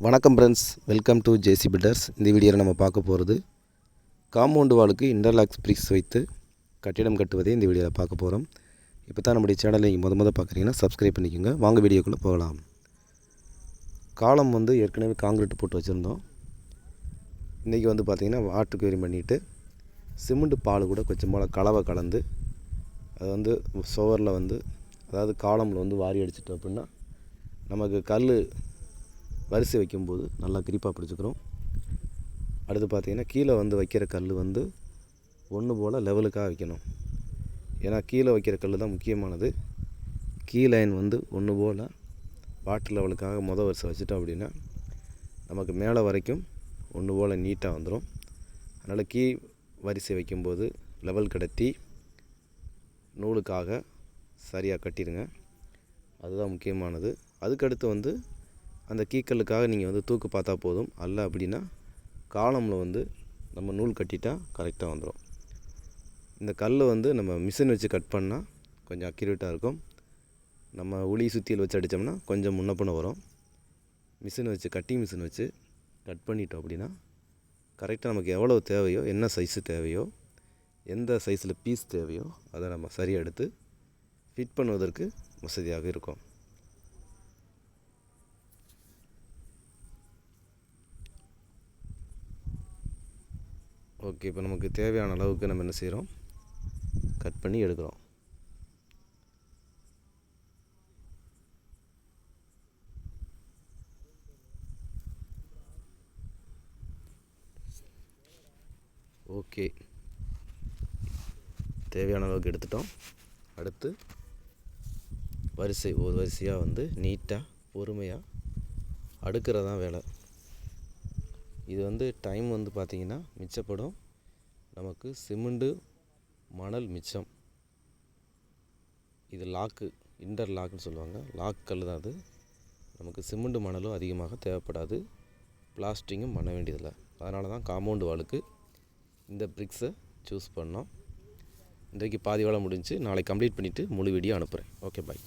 வணக்கம் friends, welcome to JC Builders. இந்த வீடியோவில் நம்ம பார்க்க போகிறது காம்பவுண்டு வாலுக்கு இன்டர்லாக் பிரிக்ஸ் வைத்து கட்டிடம் கட்டுவதை இந்த வீடியோவில் பார்க்க போகிறோம். இப்போ தான் நம்முடைய சேனலை நீங்கள் முத பார்க்குறீங்கன்னா சப்ஸ்கிரைப் பண்ணிக்கோங்க. வாங்க வீடியோக்குள்ளே போகலாம். காலம் ஏற்கனவே காங்கிரீட் போட்டு வச்சுருந்தோம். இன்றைக்கி பார்த்திங்கன்னா வாட்டர் க்யூரிங் பண்ணிவிட்டு சிமெண்ட் பால் கூட கொஞ்சம் போல் கலவை கலந்து அது சுவரில் அதாவது காலமில் வாரி அடிச்சிட்டோம் அப்படின்னா நமக்கு கல் வரிசை வைக்கும்போது நல்லா கிரிப்பாக பிடிச்சிக்கிறோம். அடுத்து பார்த்திங்கன்னா கீழே வைக்கிற கல் ஒன்று போல் லெவலுக்காக வைக்கணும். ஏன்னா கீழே வைக்கிற கல் தான் முக்கியமானது. லைன் ஒன்று போல் வாட்டர் லெவலுக்காக வரிசை வச்சுட்டோம் அப்படின்னா நமக்கு மேலே வரைக்கும் ஒன்று போல் நீட்டாக வந்துடும். அதனால் வரிசை வைக்கும்போது லெவல் கடத்தி நூலுக்காக சரியாக கட்டிடுங்க. அதுதான் முக்கியமானது. அதுக்கடுத்து அந்த கீக்கல்லுக்காக நீங்கள் தூக்கு பார்த்தா போதும். அல்ல அப்படின்னா காலமில் நம்ம நூல் கட்டிட்டால் கரெக்டாக வந்துடும். இந்த கல் நம்ம மிஷின் வச்சு கட் பண்ணால் கொஞ்சம் அக்யூரேட்டாக இருக்கும். நம்ம உளி சுத்தியில் வச்சு அடித்தோம்னா கொஞ்சம் முன்னப்பின வரும். மிஷின் வச்சு கட்டிங் மிஷின் வச்சு கட் பண்ணிட்டோம் அப்படின்னா கரெக்டாக நமக்கு எவ்வளோ தேவையோ, என்ன சைஸு தேவையோ, எந்த சைஸில் பீஸ் தேவையோ அதை நம்ம சரியாக எடுத்து ஃபிட் பண்ணுவதற்கு வசதியாக இருக்கும். ஓகே, இப்போ நமக்கு தேவையான அளவுக்கு நம்ம என்ன செய்கிறோம், கட் பண்ணி எடுக்கிறோம். ஓகே, தேவையான அளவுக்கு எடுத்துட்டோம். அடுத்து ஒரு வரிசையாக நீட்டாக பொறுமையாக அடுக்கிறது தான் வேலை. இது டைம் பார்த்திங்கன்னா மிச்சப்படும். நமக்கு சிமெண்ட்டு மணல் மிச்சம். இது லாக்கு, இன்டர் லாக்குன்னு சொல்லுவாங்க. லாக் கல் தான் அது. நமக்கு சிமெண்ட்டு மணலும் அதிகமாக தேவைப்படாது, பிளாஸ்டிங்கும் பண்ண வேண்டியதில்லை. அதனால தான் காம்பவுண்டு வாலுக்கு இந்த பிரிக்ஸை சூஸ் பண்ணோம். இன்றைக்கு பாதி வேலை முடிஞ்சு, நாளைக்கு கம்ப்ளீட் பண்ணிவிட்டு முழு வீடியோ அனுப்புகிறேன். ஓகே, பாய்.